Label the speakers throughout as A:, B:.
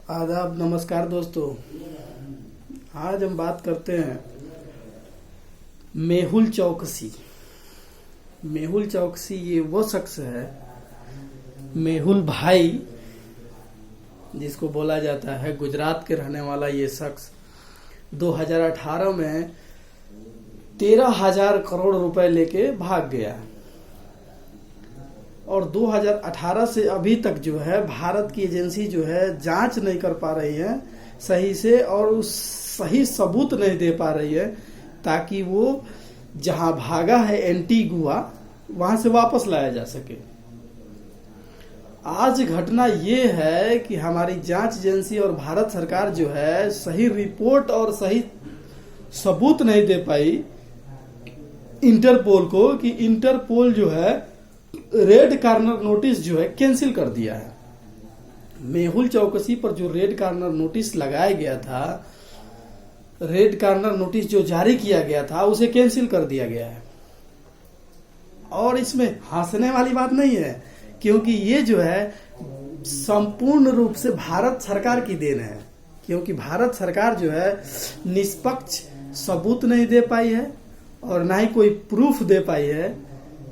A: आदाब, नमस्कार दोस्तों। आज हम बात करते हैं मेहुल चौकसी। मेहुल चौकसी ये वो शख्स है, मेहुल भाई जिसको बोला जाता है, गुजरात के रहने वाला ये शख्स 2018 में 13,000 करोड़ रुपए लेके भाग गया और 2018 से अभी तक जो है भारत की एजेंसी जो है जांच नहीं कर पा रही है सही से, और उस सही सबूत नहीं दे पा रही है ताकि वो जहां भागा है एंटीगुआ वहां से वापस लाया जा सके। आज घटना ये है कि हमारी जांच एजेंसी और भारत सरकार जो है सही रिपोर्ट और सही सबूत नहीं दे पाई इंटरपोल को, कि इंटरपोल जो है रेड कॉर्नर नोटिस जो है कैंसिल कर दिया है। मेहुल चौकसी पर जो रेड कॉर्नर नोटिस लगाया गया था, रेड कॉर्नर नोटिस जो जारी किया गया था, उसे कैंसिल कर दिया गया है। और इसमें हंसने वाली बात नहीं है, क्योंकि ये जो है संपूर्ण रूप से भारत सरकार की देन है, क्योंकि भारत सरकार जो है निष्पक्ष सबूत नहीं दे पाई है और ना ही कोई प्रूफ दे पाई है,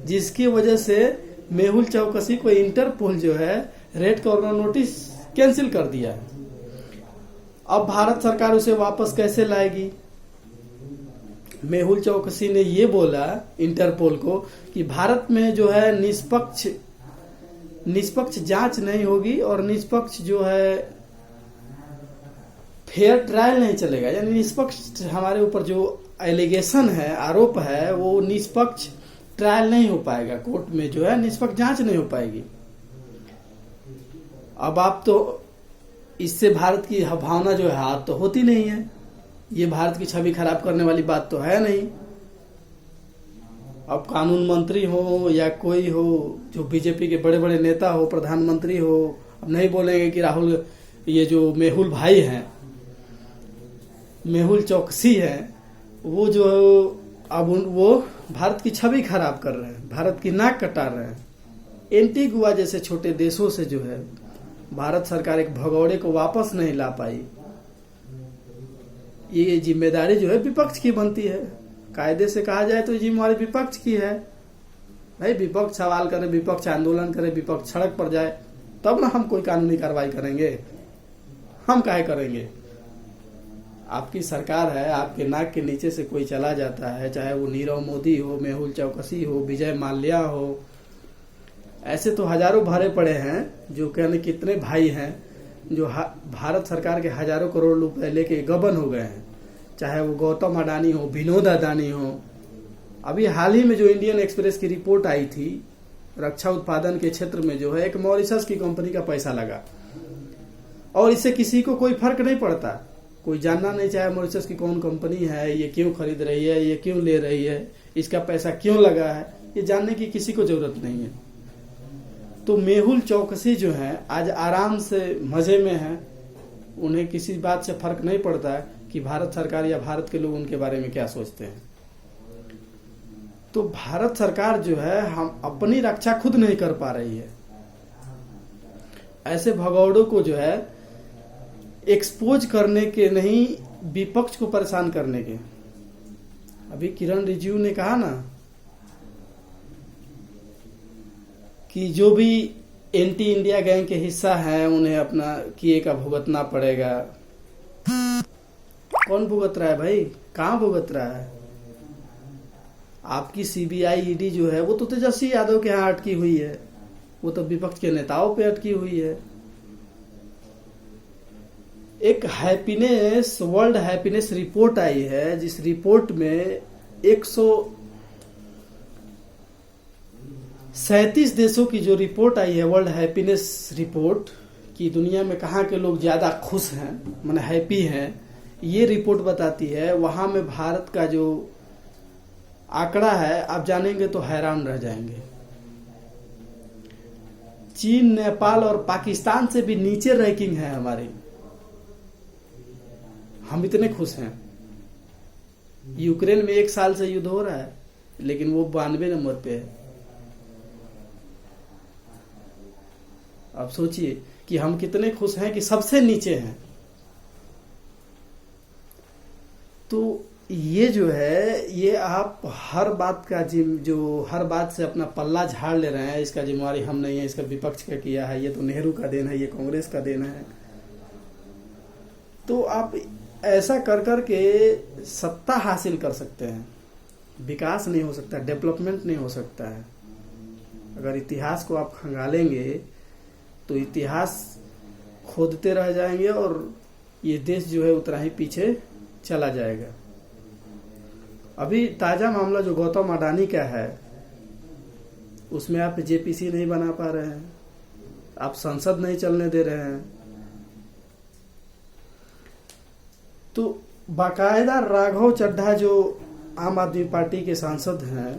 A: जिसकी वजह से मेहुल चौकसी को इंटरपोल जो है रेड कॉर्नर नोटिस कैंसिल कर दिया है। अब भारत सरकार उसे वापस कैसे लाएगी? मेहुल चौकसी ने ये बोला इंटरपोल को कि भारत में जो है निष्पक्ष जांच नहीं होगी और निष्पक्ष जो है फेयर ट्रायल नहीं चलेगा, यानी निष्पक्ष हमारे ऊपर जो एलिगेशन है, आरोप है, वो निष्पक्ष ट्रायल नहीं हो पाएगा, कोर्ट में जो है निष्पक्ष जांच नहीं हो पाएगी। अब आप तो इससे भारत की भावना जो है हाथ तो होती नहीं है, ये भारत की छवि खराब करने वाली बात तो है नहीं। अब कानून मंत्री हो या कोई हो, जो बीजेपी के बड़े बड़े नेता हो, प्रधानमंत्री हो, अब नहीं बोलेंगे कि राहुल, ये जो मेहुल भाई हैं, मेहुल चौकसी है, वो जो अब वो भारत की छवि खराब कर रहे हैं, भारत की नाक कटा रहे हैं। एंटीगुआ जैसे छोटे देशों से जो है भारत सरकार एक भगौड़े को वापस नहीं ला पाई। ये जिम्मेदारी जो है विपक्ष की बनती है। कायदे से कहा जाए तो जिम्मेदारी विपक्ष की है। भाई विपक्ष सवाल करे, विपक्ष आंदोलन करे, विपक्ष सड़क पर जाए, तब ना हम कोई कानूनी कार्रवाई करेंगे। हम काहे करेंगे? आपकी सरकार है, आपके नाक के नीचे से कोई चला जाता है, चाहे वो नीरव मोदी हो, मेहुल चौकसी हो, विजय माल्या हो, ऐसे तो हजारों भरे पड़े हैं जो कहने कितने भाई हैं जो भारत सरकार के हजारों करोड़ रुपए लेके गबन हो गए हैं, चाहे वो गौतम अडानी हो, विनोद अडानी हो। अभी हाल ही में जो इंडियन एक्सप्रेस की रिपोर्ट आई थी, रक्षा उत्पादन के क्षेत्र में जो है एक मॉरिशस की कंपनी का पैसा लगा, और इससे किसी को कोई फर्क नहीं पड़ता। कोई जानना नहीं चाहे मॉरिशस की कौन कंपनी है, ये क्यों खरीद रही है, ये क्यों ले रही है, इसका पैसा क्यों लगा है, ये जानने की किसी को जरूरत नहीं है। तो मेहुल चौकसी जो है आज आराम से मजे में है, उन्हें किसी बात से फर्क नहीं पड़ता है कि भारत सरकार या भारत के लोग उनके बारे में क्या सोचते हैं। तो भारत सरकार जो है हम अपनी रक्षा खुद नहीं कर पा रही है। ऐसे भगौड़ों को जो है एक्सपोज करने के नहीं, विपक्ष को परेशान करने के। अभी किरण रिजिजू ने कहा ना कि जो भी एंटी इंडिया गैंग के हिस्सा हैं उन्हें अपना किए का भुगतना पड़ेगा। कौन भुगत रहा है भाई? कहां भुगत रहा है? आपकी सीबीआई ईडी जो है वो तो तेजस्वी यादव के यहाँ अटकी हुई है, वो तो विपक्ष के नेताओं पे अटकी हुई है। एक हैप्पीनेस, वर्ल्ड हैप्पीनेस रिपोर्ट आई है, जिस रिपोर्ट में 137 देशों की जो रिपोर्ट आई है, वर्ल्ड हैप्पीनेस रिपोर्ट, कि दुनिया में कहाँ के लोग ज्यादा खुश हैं, माने हैप्पी हैं, ये रिपोर्ट बताती है। वहां में भारत का जो आंकड़ा है आप जानेंगे तो हैरान रह जाएंगे। चीन, नेपाल और पाकिस्तान से भी नीचे रैंकिंग है हमारी। हम इतने खुश हैं। यूक्रेन में 1 साल से युद्ध हो रहा है, लेकिन वो 92 नंबर पे है। अब सोचिए कि हम कितने खुश हैं कि सबसे नीचे हैं। तो ये जो है, ये आप हर बात का जो हर बात से अपना पल्ला झाड़ ले रहे हैं, इसका जिम्मेवारी हम नहीं है, इसका विपक्ष का किया है, ये तो नेहरू का देन है, ये कांग्रेस का देन है। तो आप ऐसा कर कर के सत्ता हासिल कर सकते हैं, विकास नहीं हो सकता, डेवलपमेंट नहीं हो सकता है। अगर इतिहास को आप खंगालेंगे तो इतिहास खोदते रह जाएंगे और ये देश जो है उतना ही पीछे चला जाएगा। अभी ताजा मामला जो गौतम अडानी का है, उसमें आप जेपीसी नहीं बना पा रहे हैं, आप संसद नहीं चलने दे रहे हैं। तो बाकायदा राघव चड्ढा जो आम आदमी पार्टी के सांसद हैं,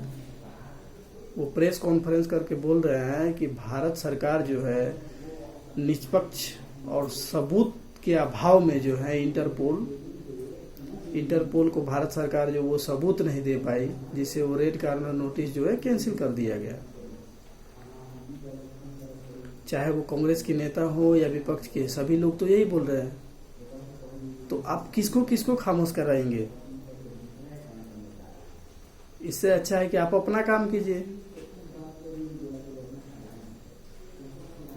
A: वो प्रेस कॉन्फ्रेंस करके बोल रहे हैं कि भारत सरकार जो है निष्पक्ष और सबूत के अभाव में जो है इंटरपोल को भारत सरकार जो वो सबूत नहीं दे पाई, जिससे वो रेड कॉर्नर नोटिस जो है कैंसिल कर दिया गया। चाहे वो कांग्रेस के नेता हो या विपक्ष के, सभी लोग तो यही बोल रहे हैं। तो आप किसको किसको खामोश कराएंगे? इससे अच्छा है कि आप अपना काम कीजिए।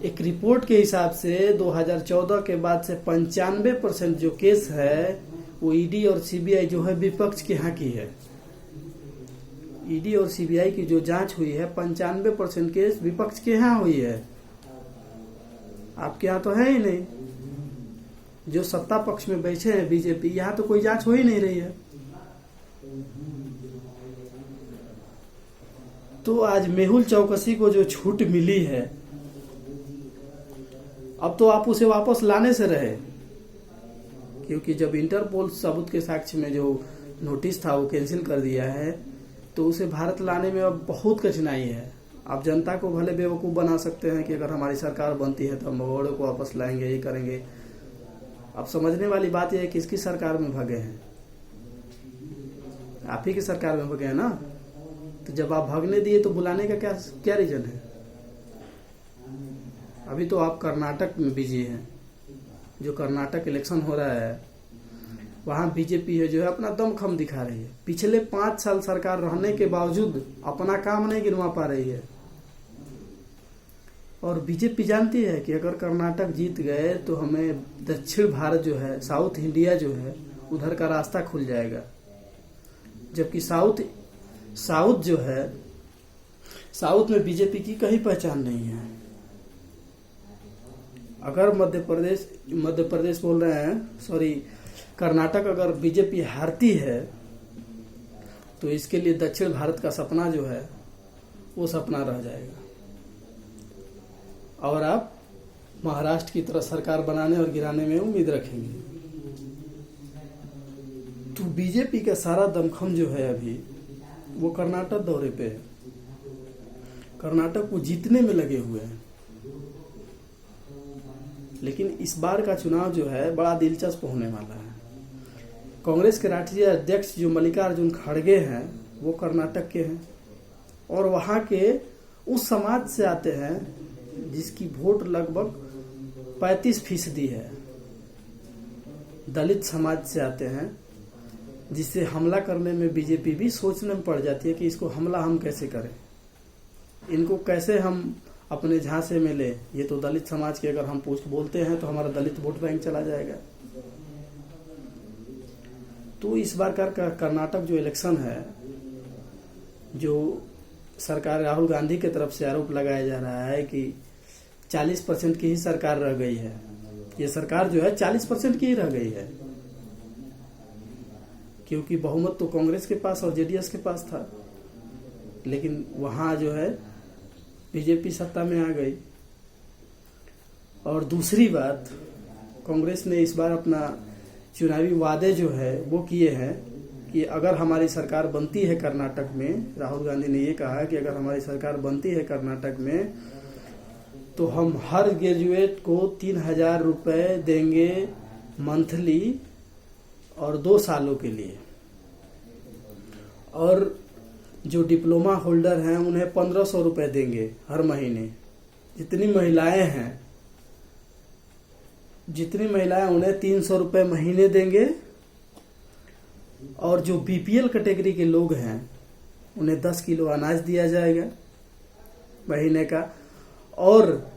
A: एक रिपोर्ट के हिसाब से 2014 के बाद से 95% जो केस है वो ईडी और सीबीआई जो है विपक्ष के यहाँ की है। ईडी और सीबीआई की जो जांच हुई है 95% केस विपक्ष के यहाँ हुई है, आपके यहाँ तो है ही नहीं। जो सत्ता पक्ष में बैठे हैं बीजेपी, यहाँ तो कोई जांच हो ही नहीं रही है। तो आज मेहुल चौकसी को जो छूट मिली है, अब तो आप उसे वापस लाने से रहे, क्योंकि जब इंटरपोल सबूत के साक्ष्य में जो नोटिस था वो कैंसिल कर दिया है, तो उसे भारत लाने में अब बहुत कठिनाई है। आप जनता को भले बेवकूफ़ बना सकते हैं कि अगर हमारी सरकार बनती है तो हम भगोड़े को वापस लाएंगे, ये करेंगे। अब समझने वाली बात यह है किसकी सरकार में भगे हैं, आप ही की सरकार में भगे हैं ना। तो जब आप भागने दिए तो बुलाने का क्या रीजन है? अभी तो आप कर्नाटक में बिजी हैं। जो कर्नाटक इलेक्शन हो रहा है वहां बीजेपी है जो है अपना दमखम दिखा रही है। पिछले 5 साल सरकार रहने के बावजूद अपना काम नहीं गिनवा पा रही है। और बीजेपी जानती है कि अगर कर्नाटक जीत गए तो हमें दक्षिण भारत जो है, साउथ इंडिया जो है, उधर का रास्ता खुल जाएगा। जबकि साउथ जो है, साउथ में बीजेपी की कहीं पहचान नहीं है। अगर मध्य प्रदेश बोल रहे हैं, सॉरी, कर्नाटक अगर बीजेपी हारती है तो इसके लिए दक्षिण भारत का सपना जो है वो सपना रह जाएगा और आप महाराष्ट्र की तरह सरकार बनाने और गिराने में उम्मीद रखेंगे। तो बीजेपी का सारा दमखम जो है अभी वो कर्नाटक दौरे पे है, कर्नाटक को जीतने में लगे हुए हैं। लेकिन इस बार का चुनाव जो है बड़ा दिलचस्प होने वाला है। कांग्रेस के राष्ट्रीय अध्यक्ष जो मल्लिकार्जुन खड़गे हैं वो कर्नाटक के हैं और वहां के उस समाज से आते हैं जिसकी वोट लगभग 35% है। दलित समाज से आते हैं, जिससे हमला करने में बीजेपी भी सोचने में पड़ जाती है कि इसको हमला हम कैसे करें, इनको कैसे हम अपने झांसे में ले। ये तो दलित समाज के अगर हम बोलते हैं तो हमारा दलित वोट बैंक चला जाएगा। तो इस बार का कर्नाटक जो इलेक्शन है, जो सरकार राहुल गांधी की तरफ से आरोप लगाया जा रहा है कि 40% की ही सरकार रह गई है, ये सरकार जो है 40% की ही रह गई है, क्योंकि बहुमत तो कांग्रेस के पास और जेडीएस के पास था। लेकिन वहां जो है बीजेपी सत्ता में आ गई। और दूसरी बात, कांग्रेस ने इस बार अपना चुनावी वादे जो है वो किए हैं कि अगर हमारी सरकार बनती है कर्नाटक में, राहुल गांधी ने ये कहा कि अगर हमारी सरकार बनती है कर्नाटक में तो हम हर ग्रेजुएट को 3,000 रुपए देंगे मंथली और 2 सालों के लिए, और जो डिप्लोमा होल्डर हैं उन्हें 1,500 रुपए देंगे हर महीने। जितनी महिलाएं हैं जितनी महिलाएं उन्हें 300 रुपए महीने देंगे, और जो बीपीएल कैटेगरी के लोग हैं उन्हें 10 किलो अनाज दिया जाएगा महीने का, और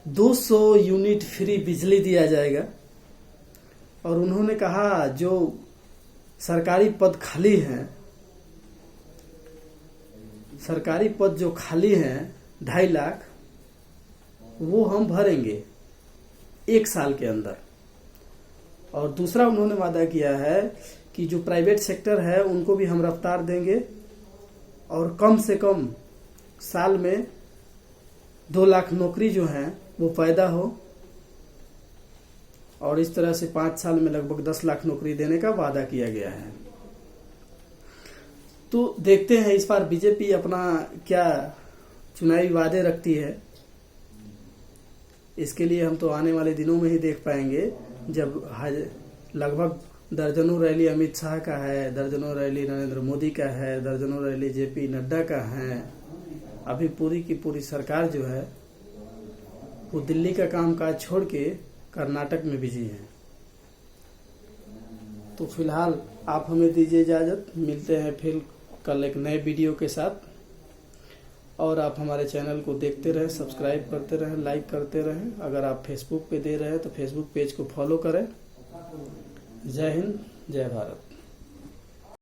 A: 200 यूनिट फ्री बिजली दिया जाएगा। और उन्होंने कहा जो सरकारी पद खाली हैं, सरकारी पद जो खाली हैं 2.5 लाख, वो हम भरेंगे 1 साल के अंदर। और दूसरा उन्होंने वादा किया है कि जो प्राइवेट सेक्टर है उनको भी हम रफ्तार देंगे, और कम से कम साल में 2 लाख नौकरी जो है वो पैदा हो, और इस तरह से 5 साल में लगभग 10 लाख नौकरी देने का वादा किया गया है। तो देखते हैं इस बार बीजेपी अपना क्या चुनावी वादे रखती है। इसके लिए हम तो आने वाले दिनों में ही देख पाएंगे, जब लगभग दर्जनों रैली अमित शाह का है, दर्जनों रैली नरेंद्र मोदी का है, दर्जनों रैली जेपी नड्डा का है। अभी पूरी की पूरी सरकार जो है वो दिल्ली का कामकाज छोड़ के कर्नाटक में बिजी है। तो फिलहाल आप हमें दीजिए इजाज़त, मिलते हैं फिर कल एक नए वीडियो के साथ। और आप हमारे चैनल को देखते रहें, सब्सक्राइब करते रहें, लाइक करते रहें। अगर आप फेसबुक पे दे रहे हैं तो फेसबुक पेज को फॉलो करें। जय हिंद, जय भारत।